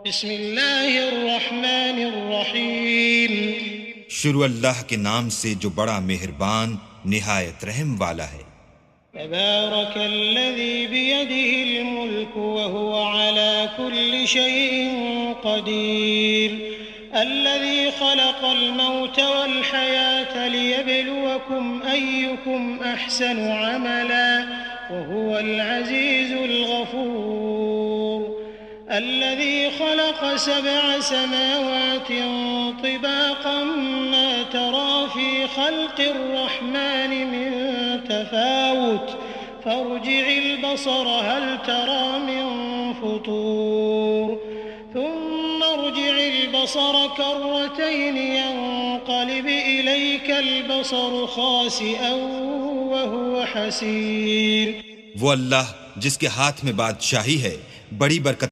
बिस्मिल्लाहिर्रहमानिर्रहीम। शुरू अल्लाह के नाम से जो बड़ा मेहरबान निहायत रहम वाला है। तबारकल्लज़ी बियदिहिल मुल्क व हुवा अला कुल्लि शैइन क़दीर। अल्लज़ी खलक़ल मौत वल हयात लियब्लुवकुम अय्युकुम अहसनु अमला व हुवल अज़ीज़ुल गफ़ूर। अल्लज़ी खलक़ सबअ समावातिन तिबाक़न मा तरा फ़ी ख़ल्क़िर रहमानि मिन तफ़ावुत फ़र्जि'िल बसर हल तरा मिन फ़ुतूर थुम्मा अर्जि'िल बसर कर्रतैन यंक़लिब इलैकल बसर ख़ासिअन व हुवा हसीर। वो अल्लाह जिसके हाथ में बादशाही है, बड़ी बरकत